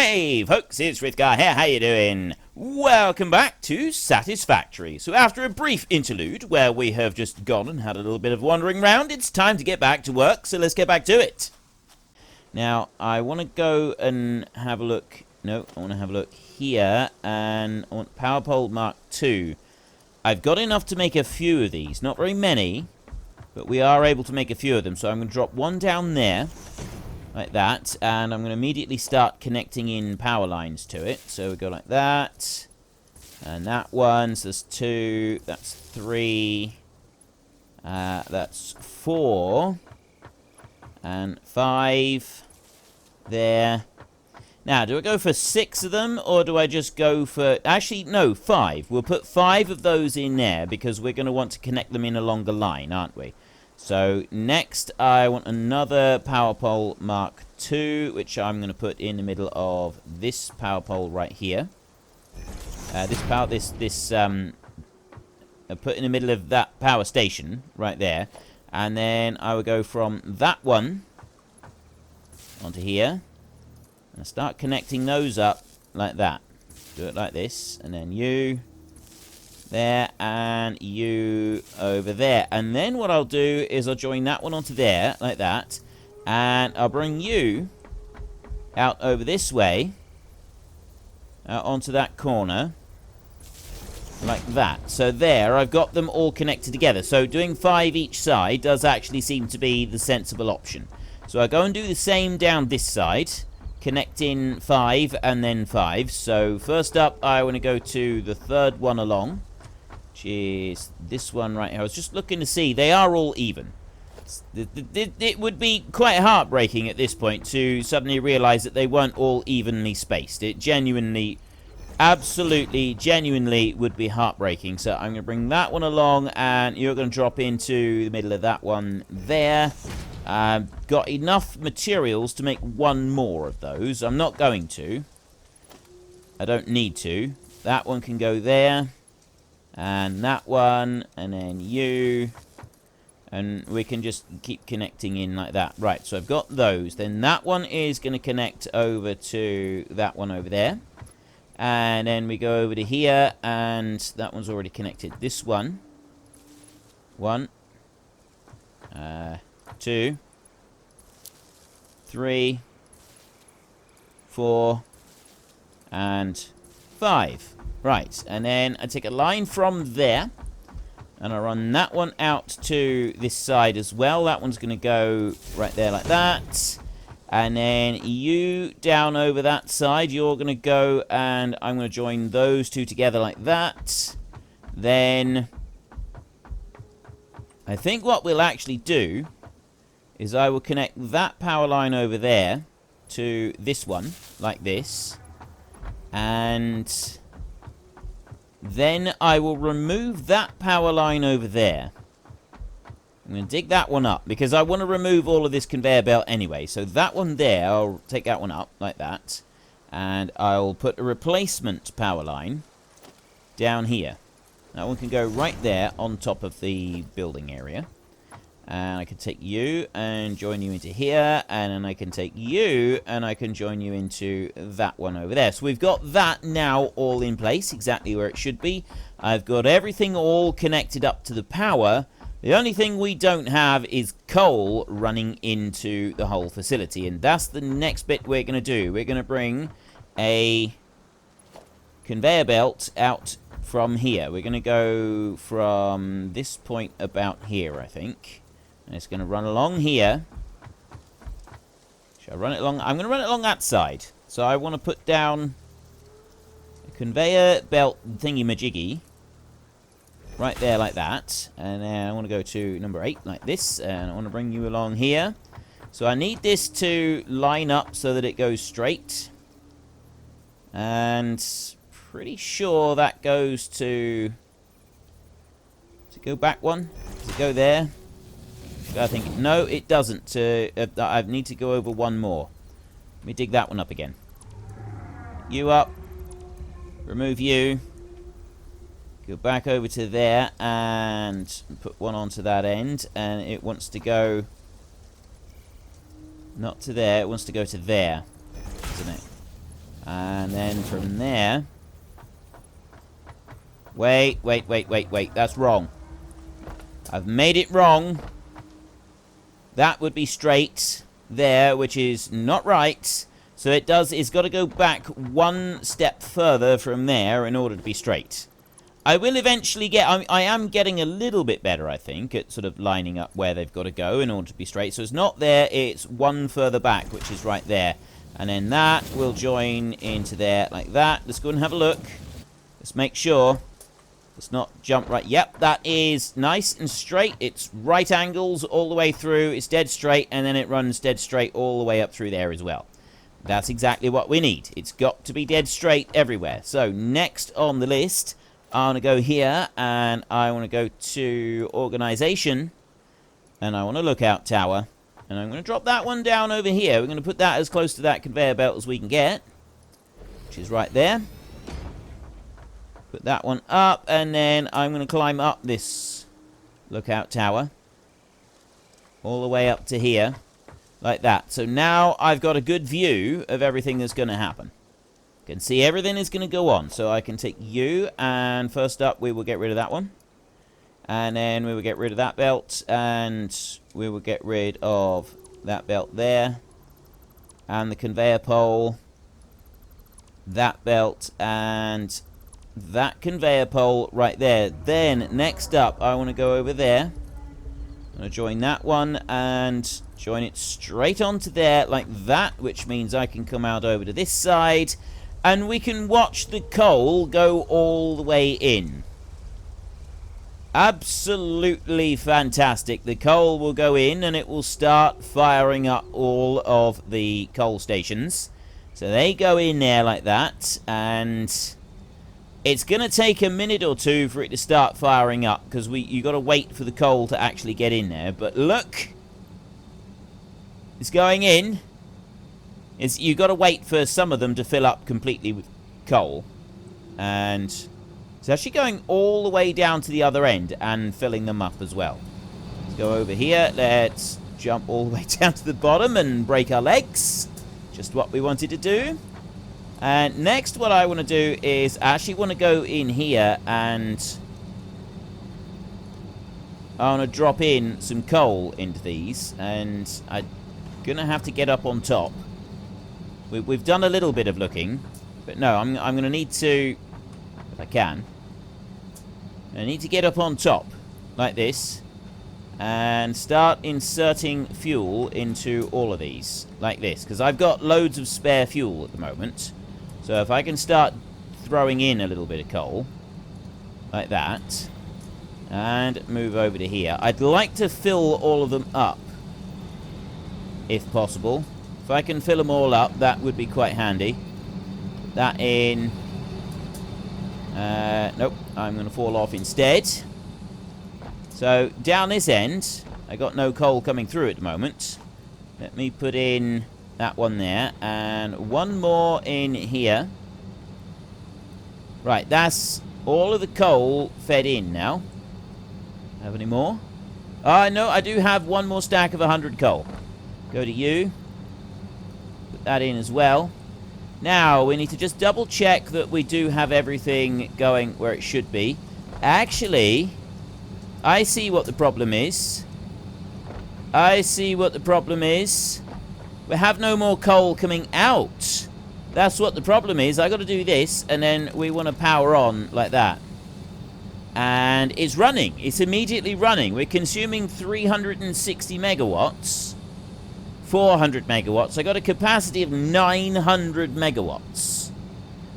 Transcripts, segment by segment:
Hey folks, it's Rithgar here, how you doing? Welcome back to Satisfactory. So after a brief interlude where we have just gone and had a little bit of wandering round, it's time to get back to work, so let's get back to it. Now, I want to go and have a look, I want to have a look here, and I want Power Pole Mark II. I've got enough to make a few of these, not very many, but we are able to make a few of them, so I'm going to drop one down there. Like that, and I'm going to immediately start connecting in power lines to it. So we go like that, and that one, so there's 2, that's 3, that's 4, and 5, there. Now, do I go for 6 of them, or do I just go for, actually, no, 5. We'll put 5 of those in there, because we're going to want to connect them in a longer line, aren't we? So next I want another power pole Mark II, which I'm going to put in the middle of this power pole right here. I'll put in the middle of that power station right there, and then I will go from that one onto here and start connecting those up like that. Do it like this, and then you there, and you over there. And then what I'll do is I'll join that one onto there, like that. And I'll bring you out over this way, onto that corner, like that. So there, I've got them all connected together. So doing 5 each side does actually seem to be the sensible option. So I go and do the same down this side, connect in 5 and then 5. So first up, I want to go to the third one along, which is this one right here. I was just looking to see. They are all even. It would be quite heartbreaking at this point to suddenly realize that they weren't all evenly spaced. It genuinely, absolutely, genuinely would be heartbreaking. So I'm going to bring that one along, and you're going to drop into the middle of that one there. Got enough materials to make one more of those. I'm not going to. I don't need to. That one can go there. And that one, and then you, and we can just keep connecting in like that. Right, so I've got those. Then that one is going to connect over to that one over there. And then we go over to here, and that one's already connected. This one, 1, 2, 3, 4, and 5. Right, and then I take a line from there, and I run that one out to this side as well. That one's going to go right there like that. And then you down over that side, you're going to go, and I'm going to join those two together like that. Then I think what we'll actually do is I will connect that power line over there to this one, like this. And then I will remove that power line over there. I'm going to dig that one up, because I want to remove all of this conveyor belt anyway. So that one there, I'll take that one up, like that. And I'll put a replacement power line down here. That one can go right there on top of the building area. And I can take you and join you into here, and then I can take you and I can join you into that one over there. So we've got that now all in place, exactly where it should be. I've got everything all connected up to the power. The only thing we don't have is coal running into the whole facility, and that's the next bit we're going to do. We're going to bring a conveyor belt out from here. We're going to go from this point about here, I think. And it's going to run along here. Shall I run it along? I'm going to run it along that side. So I want to put down a conveyor belt thingy-majiggy right there like that. And then I want to go to number 8 like this. And I want to bring you along here. So I need this to line up so that it goes straight. And pretty sure that goes to... Does it go back one? Does it go there? I think, no, it doesn't. I need to go over one more. Let me dig that one up again. You up. Remove you. Go back over to there and put one onto that end. And it wants to go... Not to there. It wants to go to there. Isn't it? And then from there... Wait. That's wrong. I've made it wrong. That would be straight there, which is not right. So it's got to go back one step further from there in order to be straight. I will eventually get... I am getting a little bit better, I think, at sort of lining up where they've got to go in order to be straight. So it's not there, it's one further back, which is right there. And then that will join into there like that. Let's go and have a look. Let's make sure. Let's not jump right. Yep, that is nice and straight. It's right angles all the way through. It's dead straight, and then it runs dead straight all the way up through there as well. That's exactly what we need. It's got to be dead straight everywhere. So next on the list, I want to go here, and I want to go to Organization, and I want a Lookout Tower. And I'm going to drop that one down over here. We're going to put that as close to that conveyor belt as we can get, which is right there. Put that one up, and then I'm going to climb up this Lookout Tower all the way up to here, like that. So now I've got a good view of everything that's going to happen. You can see everything is going to go on. So I can take you, and first up we will get rid of that one. And then we will get rid of that belt, and we will get rid of that belt there. And the conveyor pole, that belt, and that conveyor pole right there. Then, next up, I want to go over there. I'm going to join that one and join it straight onto there like that, which means I can come out over to this side, and we can watch the coal go all the way in. Absolutely fantastic. The coal will go in, and it will start firing up all of the coal stations. So they go in there like that, and it's going to take a minute or two for it to start firing up, because you got to wait for the coal to actually get in there. But look, it's going in. You got to wait for some of them to fill up completely with coal, and it's actually going all the way down to the other end and filling them up as well. Let's go over here. Let's jump all the way down to the bottom and break our legs. Just what we wanted to do. And next what I want to do is I actually want to go in here, and I want to drop in some coal into these, and I'm going to have to get up on top. We've done a little bit of looking, but no, I'm going to need to, if I can, I need to get up on top like this and start inserting fuel into all of these like this, because I've got loads of spare fuel at the moment. So if I can start throwing in a little bit of coal like that and move over to here, I'd like to fill all of them up if possible. If I can fill them all up, that would be quite handy. Put that in. Nope, I'm going to fall off instead. So down this end, I got no coal coming through at the moment. Let me put in that one there, and one more in here. Right, that's all of the coal fed in now. Have any more? No, I do have one more stack of 100 coal. Go to you. Put that in as well. Now, we need to just double check that we do have everything going where it should be. Actually, I see what the problem is. I see what the problem is. We have no more coal coming out. That's what the problem is. I got to do this, and then we want to power on like that. And it's running. It's immediately running. We're consuming 360 megawatts. 400 megawatts. I got a capacity of 900 megawatts.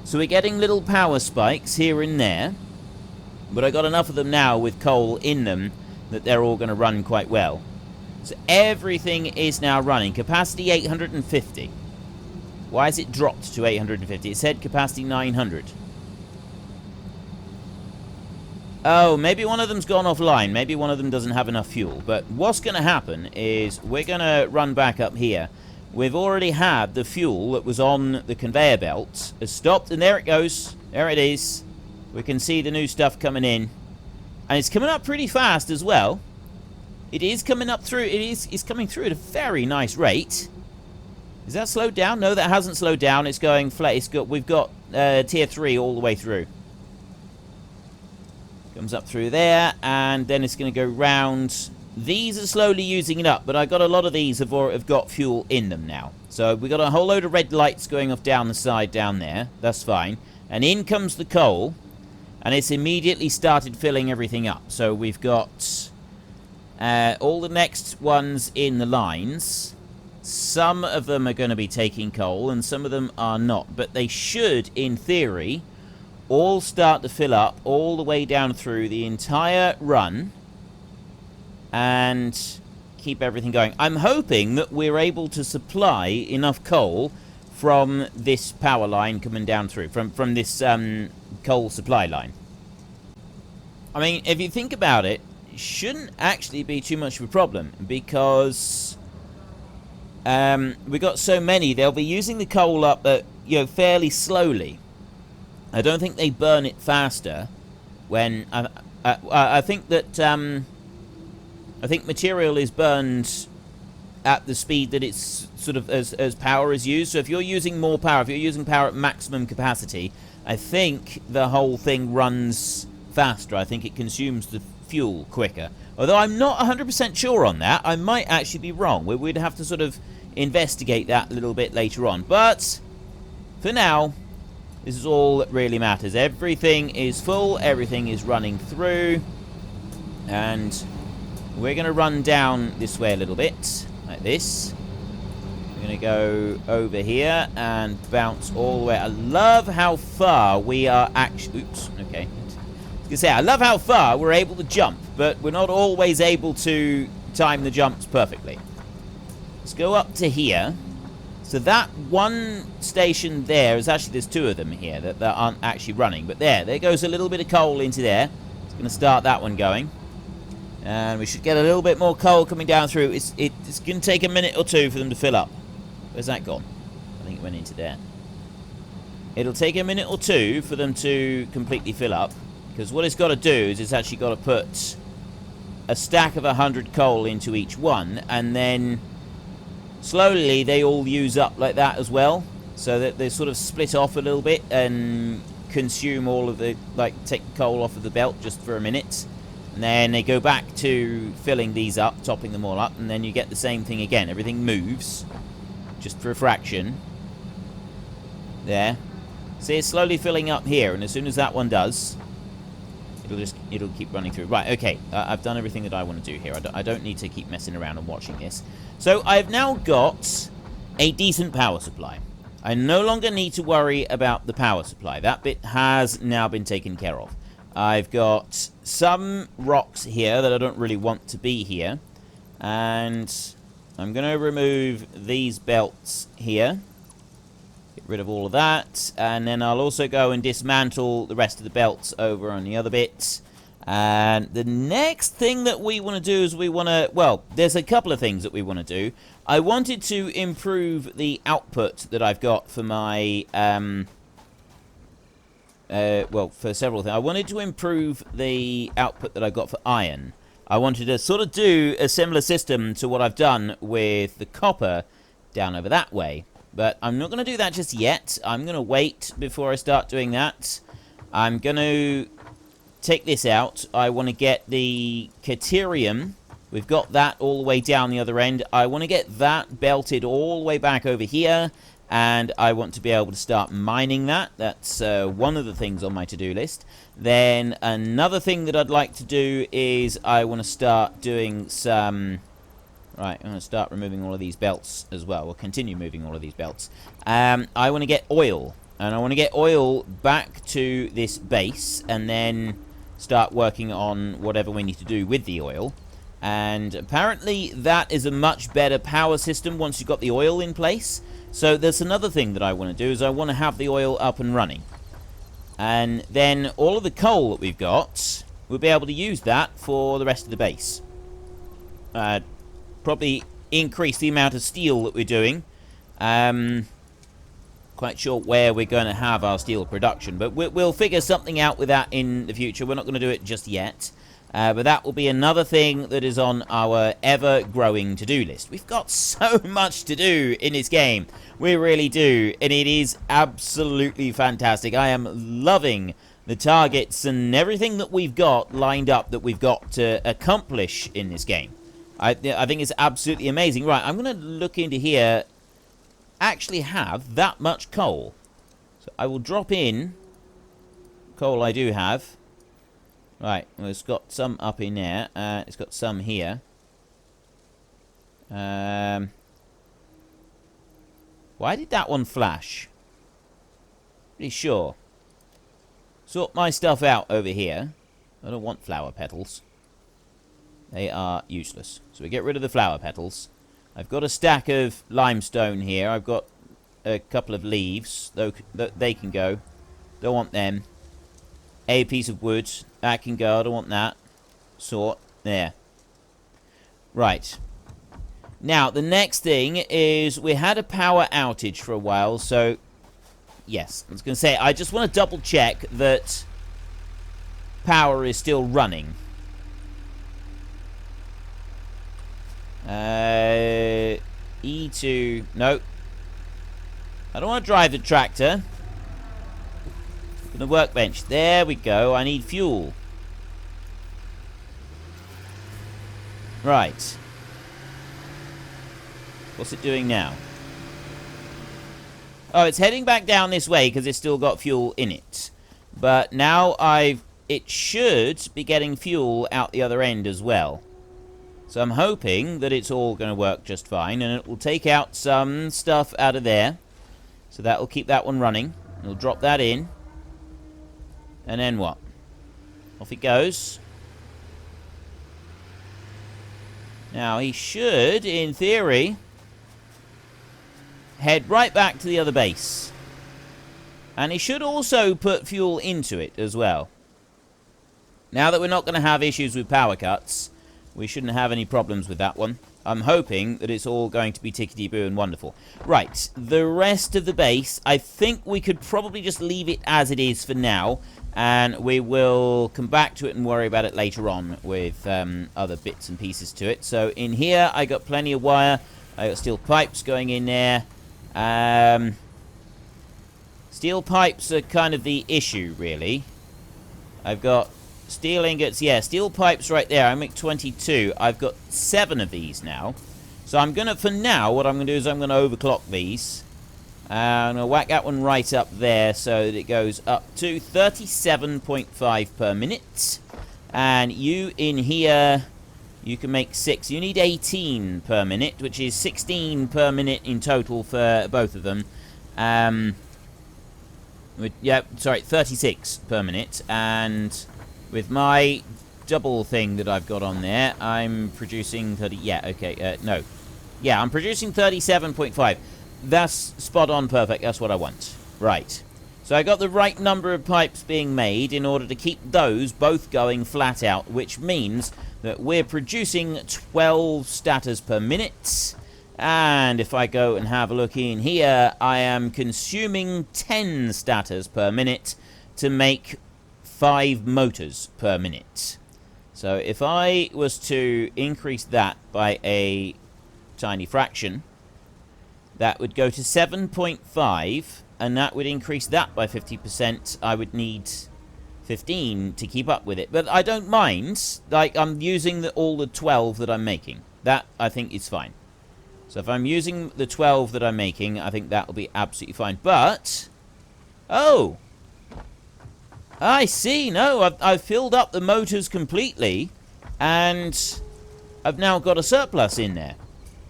So we're getting little power spikes here and there. But I got enough of them now with coal in them that they're all going to run quite well. So everything is now running. Capacity 850. Why has it dropped to 850? It said capacity 900. Oh, maybe one of them's gone offline. Maybe one of them doesn't have enough fuel. But what's going to happen is we're going to run back up here. We've already had the fuel that was on the conveyor belt. Has stopped, and there it goes. There it is. We can see the new stuff coming in. And it's coming up pretty fast as well. It is coming up through. It's coming through at a very nice rate. Is that slowed down? No, that hasn't slowed down. It's going flat. We've got tier 3 all the way through. Comes up through there, and then it's going to go round. These are slowly using it up, but I got a lot of these have got fuel in them now. So we got a whole load of red lights going off down the side down there. That's fine. And in comes the coal, and it's immediately started filling everything up. So we've got all the next ones in the lines. Some of them are going to be taking coal, and some of them are not. But they should, in theory, all start to fill up all the way down through the entire run and keep everything going. I'm hoping that we're able to supply enough coal from this power line coming down through, from this coal supply line. I mean, if you think about it, it shouldn't actually be too much of a problem, because we got so many. They'll be using the coal up fairly slowly. I don't think they burn it faster when I think that I think material is burned at the speed that it's sort of as power is used. So if you're using more power, if you're using power at maximum capacity, I think the whole thing runs faster. I think it consumes the fuel quicker. Although I'm not 100% sure on that. I might actually be wrong. We'd have to sort of investigate that a little bit later on. But for now, this is all that really matters. Everything is full. Everything is running through. And we're going to run down this way a little bit, like this. We're going to go over here and bounce all the way. I love how far we are actually... Oops, okay. I was going to say, I love how far we're able to jump, but we're not always able to time the jumps perfectly. Let's go up to here. So that one station there is actually, there's two of them here that aren't actually running. But there goes a little bit of coal into there. It's going to start that one going. And we should get a little bit more coal coming down through. It's going to take a minute or two for them to fill up. Where's that gone? I think it went into there. It'll take a minute or two for them to completely fill up. Because what it's got to do is it's actually got to put a stack of 100 coal into each one. And then slowly they all use up like that as well. So that they sort of split off a little bit and consume all of the, take the coal off of the belt just for a minute. And then they go back to filling these up, topping them all up, and then you get the same thing again. Everything moves, just for a fraction. There. See, it's slowly filling up here, and as soon as that one does, it'll keep running through. Right, okay, I've done everything that I want to do here. I don't need to keep messing around and watching this. So I've now got a decent power supply. I no longer need to worry about the power supply. That bit has now been taken care of. I've got some rocks here that I don't really want to be here. And I'm going to remove these belts here. Get rid of all of that. And then I'll also go and dismantle the rest of the belts over on the other bits. And the next thing that we want to do is we want to... Well, there's a couple of things that we want to do. I wanted to improve the output that I've got for my... for several things. I wanted to improve the output that I got for iron. I wanted to sort of do a similar system to what I've done with the copper down over that way. But I'm not going to do that just yet. I'm going to wait before I start doing that. I'm going to take this out. I want to get the Caterium. We've got that all the way down the other end. I want to get that belted all the way back over here. And I want to be able to start mining that. That's one of the things on my to-do list. Then another thing that I'd like to do is I want to start doing some... Right, I'm going to start removing all of these belts as well. We'll continue moving all of these belts. I want to get oil. And I want to get oil back to this base. And then start working on whatever we need to do with the oil. And apparently that is a much better power system once you've got the oil in place. So there's another thing that I want to do is I want to have the oil up and running. And then all of the coal that we've got, we'll be able to use that for the rest of the base. Probably increase the amount of steel that we're doing. Quite sure where we're going to have our steel production, but we'll figure something out with that in the future. We're not going to do it just yet. But that will be another thing that is on our ever-growing to-do list. We've got so much to do in this game. We really do. And it is absolutely fantastic. I am loving the targets and everything that we've got lined up that we've got to accomplish in this game. I think it's absolutely amazing. Right, I'm going to look into here. Actually have that much coal. So I will drop in coal I do have. Right, well, it's got some up in there. It's got some here. Why did that one flash? Pretty sure. Sort my stuff out over here. I don't want flower petals. They are useless. So we get rid of the flower petals. I've got a stack of limestone here. I've got a couple of leaves. They can go. Don't want them. A piece of wood. That can go. I don't want that. Sort. There. Right. Now, the next thing is we had a power outage for a while. So, yes. I was going to say, I just want to double check that power is still running. E2. No. I don't want to drive the tractor. The workbench. There we go. I need fuel. Right. What's it doing now? Oh, it's heading back down this way because it's still got fuel in it. But now it should be getting fuel out the other end as well. So I'm hoping that it's all going to work just fine. And it will take out some stuff out of there. So that will keep that one running. We'll drop that in. And then what? Off it goes. Now, he should, in theory, head right back to the other base. And he should also put fuel into it as well. Now that we're not going to have issues with power cuts, we shouldn't have any problems with that one. I'm hoping that it's all going to be tickety-boo and wonderful. Right, the rest of the base, I think we could probably just leave it as it is for now. And we will come back to it and worry about it later on with other bits and pieces to it. So in here, I got plenty of wire. I got steel pipes going in there. Steel pipes are kind of the issue, really. I've got steel ingots. Yeah, steel pipes right there. I make 22. I've got 7 of these now. So I'm going to, for now, what I'm going to do is I'm going to overclock these. I'm going to whack that one right up there so that it goes up to 37.5 per minute. And you in here, you can make 6. You need 18 per minute, which is 16 per minute in total for both of them. Yeah, sorry, 36 per minute. And with my double thing that I've got on there, I'm producing 30... Yeah, okay, no. Yeah, I'm producing 37.5. That's spot on perfect. That's what I want. Right. So I got the right number of pipes being made in order to keep those both going flat out, which means that we're producing 12 status per minute. And if I go and have a look in here, I am consuming 10 status per minute to make 5 motors per minute. So if I was to increase that by a tiny fraction, that would go to 7.5, and that would increase that by 50%. I would need 15 to keep up with it. But I don't mind. Like, I'm using all the 12 that I'm making. That, I think, is fine. So if I'm using the 12 that I'm making, I think that will be absolutely fine. But, oh, I see. No, I've filled up the motors completely, and I've now got a surplus in there.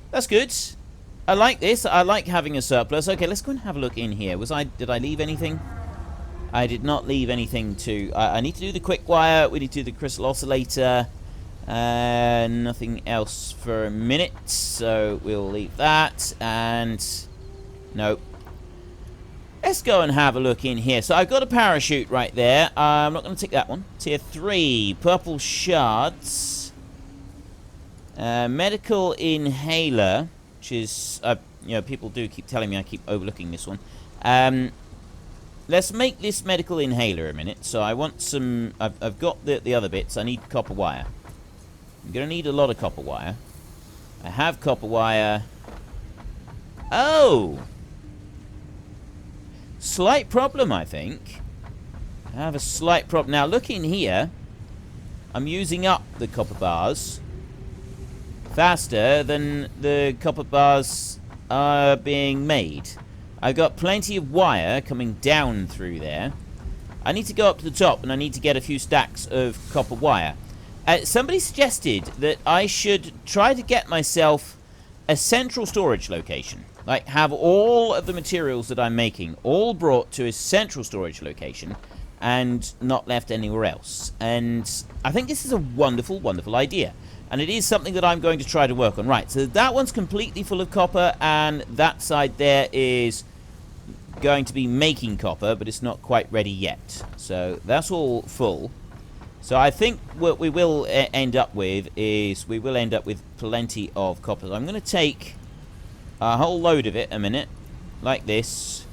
That's good. I like this. I like having a surplus. Okay, let's go and have a look in here. Did I leave anything? I did not leave anything to... I need to do the quick wire. We need to do the crystal oscillator. Nothing else for a minute. So we'll leave that. And... nope. Let's go and have a look in here. So I've got a parachute right there. I'm not going to take that one. Tier 3. Purple shards. Medical inhaler. Which is, you know, people do keep telling me I keep overlooking this one. let's make this medical inhaler a minute. So I want some... I've got the other bits. I need copper wire. I'm going to need a lot of copper wire. I have copper wire. Oh! Slight problem, I think. I have a slight problem. Now, look in here. I'm using up the copper bars faster than the copper bars are being made. I've got plenty of wire coming down through there. I need to go up to the top, and I need to get a few stacks of copper wire. Somebody suggested that I should try to get myself a central storage location. Like, have all of the materials that I'm making all brought to a central storage location and not left anywhere else. And I think this is a wonderful, wonderful idea. And it is something that I'm going to try to work on. Right, so that one's completely full of copper, and that side there is going to be making copper, but it's not quite ready yet. So that's all full. So I think what we will end up with is we will end up with plenty of copper. So I'm going to take a whole load of it a minute, like this,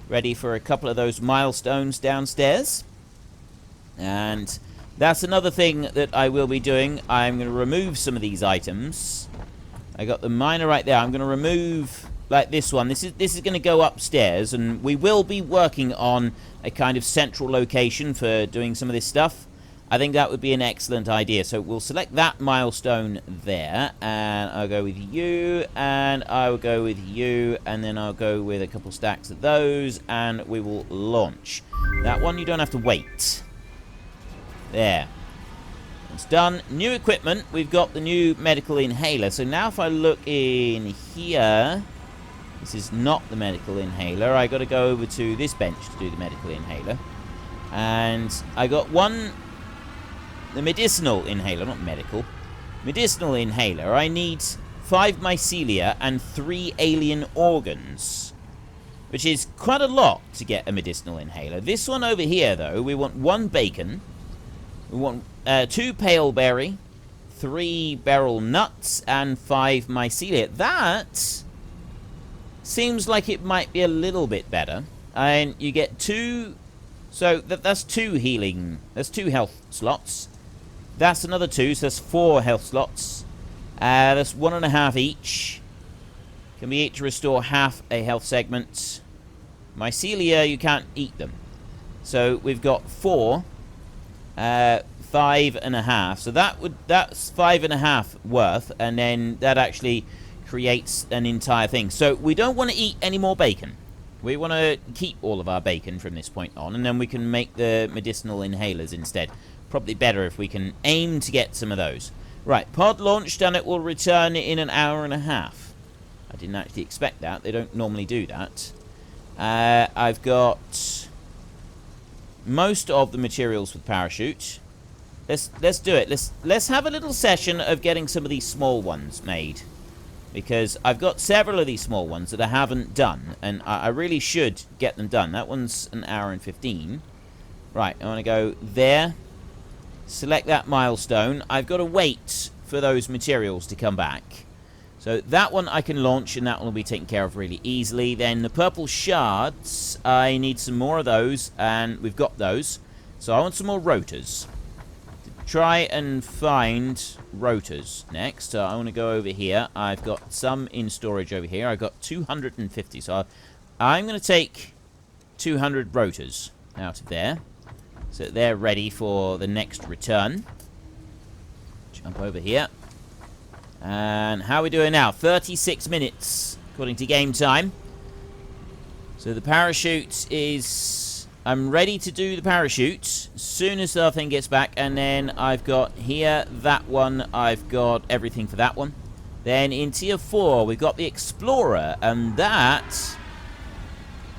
ready for a couple of those milestones downstairs. And that's another thing that I will be doing. I'm going to remove some of these items. I got the miner right there. I'm going to remove, like this one. This is going to go upstairs, and we will be working on a kind of central location for doing some of this stuff. I think that would be an excellent idea. So we'll select that milestone there, and I'll go with you, and I will go with you, and then I'll go with a couple stacks of those, and we will launch. That one you don't have to wait. There. It's done. New equipment. We've got the new medical inhaler. So now if I look in here, this is not the medical inhaler. I got to go over to this bench to do the medical inhaler. And I got one... the medicinal inhaler, not medical. Medicinal inhaler. I need 5 mycelia and 3 alien organs, which is quite a lot to get a medicinal inhaler. This one over here, though, we want 1 bacon. We want 2 pale berry, 3 beryl nuts, and 5 mycelia. That seems like it might be a little bit better. And you get 2... so that's 2 healing... that's 2 health slots. That's another 2, so that's 4 health slots. That's 1.5 each. Can be each to restore half a health segment. Mycelia, you can't eat them. So we've got 4. 5.5. So that's 5.5 worth, and then that actually creates an entire thing. So we don't want to eat any more bacon. We want to keep all of our bacon from this point on, and then we can make the medicinal inhalers instead. Probably better if we can aim to get some of those. Right, pod launched, and it will return in an hour and a half. I didn't actually expect that. They don't normally do that. I've got most of the materials for the parachute. Let's do it. Let's have a little session of getting some of these small ones made, because I've got several of these small ones that I haven't done, and I really should get them done. That one's an hour and 15. Right, I want to go there. Select that milestone. I've got to wait for those materials to come back. So that one I can launch, and that one will be taken care of really easily. Then the purple shards, I need some more of those, and we've got those. So I want some more rotors. Try and find rotors next. So I want to go over here. I've got some in storage over here. I've got 250. So I'm going to take 200 rotors out of there, so they're ready for the next return. Jump over here. And how are we doing now? 36 minutes, according to game time. So the parachute is... I'm ready to do the parachute as soon as the thing gets back. And then I've got here, that one. I've got everything for that one. Then in Tier 4, we've got the Explorer. And that...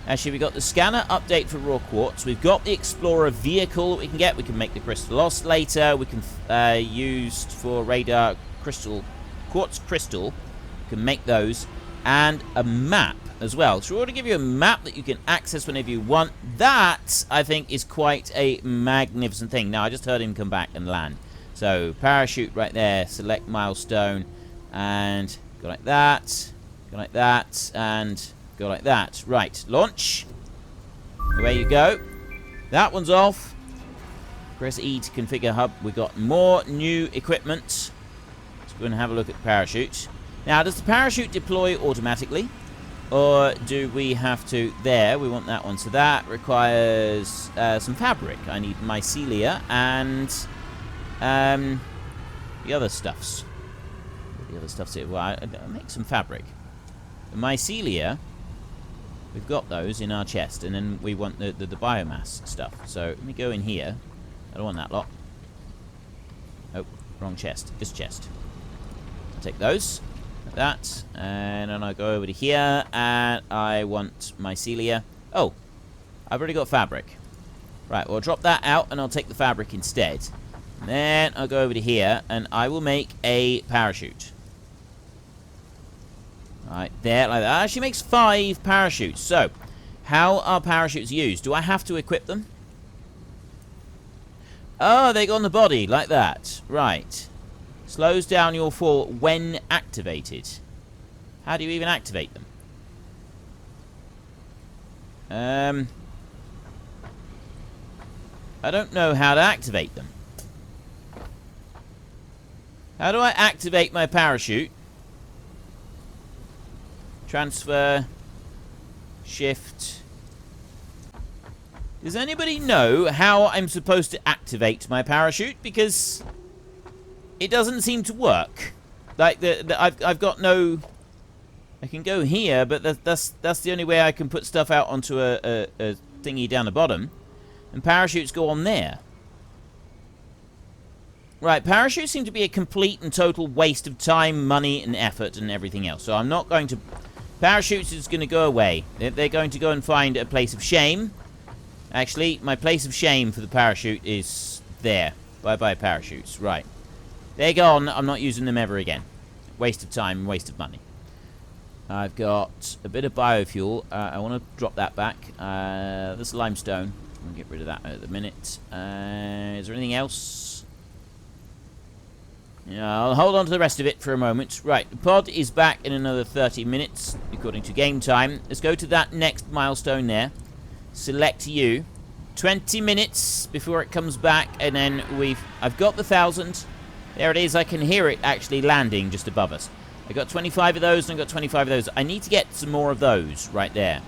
actually, we got the scanner update for raw quartz. We've got the Explorer vehicle that we can get. We can make the crystal oscillator. We can use for radar crystal, quartz crystal. We can make those. And a map as well. So we're going to give you a map that you can access whenever you want. That, I think, is quite a magnificent thing. Now, I just heard him come back and land. So, parachute right there. Select milestone. And go like that. Go like that. And... go like that. Right. Launch. Away you go. That one's off. Press E to configure hub. We got more new equipment. So we're going to have a look at the parachute. Now, does the parachute deploy automatically? Or do we have to... There, we want that one. So that requires some fabric. I need mycelia and the other stuffs. The other stuff's here. Well, I'll make some fabric. The mycelia, we've got those in our chest. And then we want the biomass stuff. So let me go in here. I don't want that lot. Oh, wrong chest. This chest. I'll take those. Like that. And then I go over to here. And I want mycelia. Oh, I've already got fabric. Right, well, I'll drop that out and I'll take the fabric instead. And then I'll go over to here and I will make a parachute. Right, there, like that. Actually makes 5 parachutes. So, how are parachutes used? Do I have to equip them? Oh, they go on the body, like that. Right. Slows down your fall when activated. How do you even activate them? I don't know how to activate them. How do I activate my parachute? Transfer. Shift. Does anybody know how I'm supposed to activate my parachute? Because it doesn't seem to work. Like I've got no. I can go here, but that's the only way I can put stuff out onto a thingy down the bottom, and parachutes go on there. Right, parachutes seem to be a complete and total waste of time, money, and effort, and everything else. So I'm not going to. Parachutes is going to go away. They're going to go and find a place of shame. Actually, my place of shame for the parachute is there. Bye-bye parachutes. Right. They're gone. I'm not using them ever again. Waste of time, waste of money. I've got a bit of biofuel. I want to drop that back. This limestone. I'll get rid of that at the minute. Is there anything else? Yeah, I'll hold on to the rest of it for a moment. Right, the pod is back in another 30 minutes, according to game time. Let's go to that next milestone there. Select you. 20 minutes before it comes back, and then I've got the 1,000. There it is. I can hear it actually landing just above us. I got 25 of those, and I got 25 of those. I need to get some more of those right there.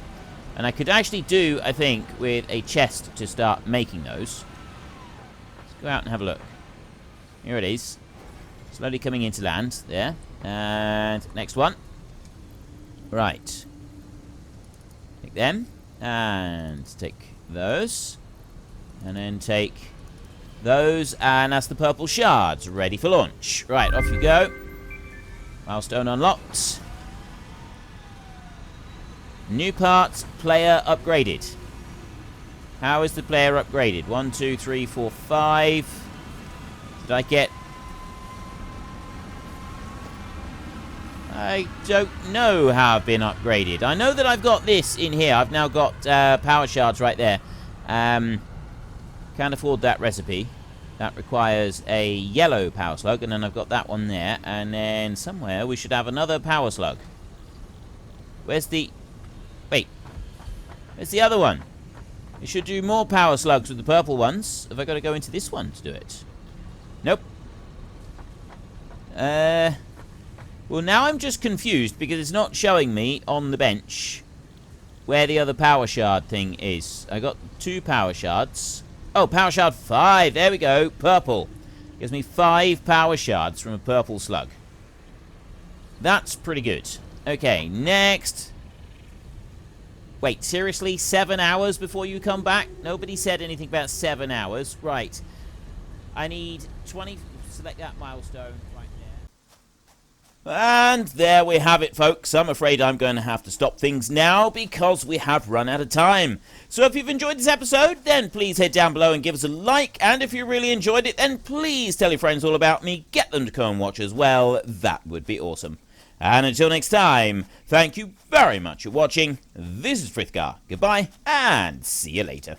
And I could actually do, I think, with a chest to start making those. Let's go out and have a look. Here it is. Slowly coming into land. There. And next one. Right. Take them. And take those. And then take those. And that's the purple shards. Ready for launch. Right, off you go. Milestone unlocked. New parts. Player upgraded. How is the player upgraded? 1, 2, 3, 4, 5. Did I get... I don't know how I've been upgraded. I know that I've got this in here. I've now got power shards right there. Can't afford that recipe. That requires a yellow power slug, and then I've got that one there. And then somewhere we should have another power slug. Where's the... Wait. Where's the other one? It should do more power slugs with the purple ones. Have I got to go into this one to do it? Nope. Well, now I'm just confused because it's not showing me on the bench where the other power shard thing is. I got 2 power shards. Oh, power shard 5. There we go. Purple. Gives me 5 power shards from a purple slug. That's pretty good. Okay, next. Wait, seriously? 7 hours before you come back? Nobody said anything about 7 hours. Right. I need 20... Select that milestone right there. And there we have it, folks. I'm afraid I'm going to have to stop things now because we have run out of time. So if you've enjoyed this episode, then please head down below and give us a like. And if you really enjoyed it, then please tell your friends all about me. Get them to come and watch as well. That would be awesome. And until next time, thank you very much for watching. This is Frithgar. Goodbye, and see you later.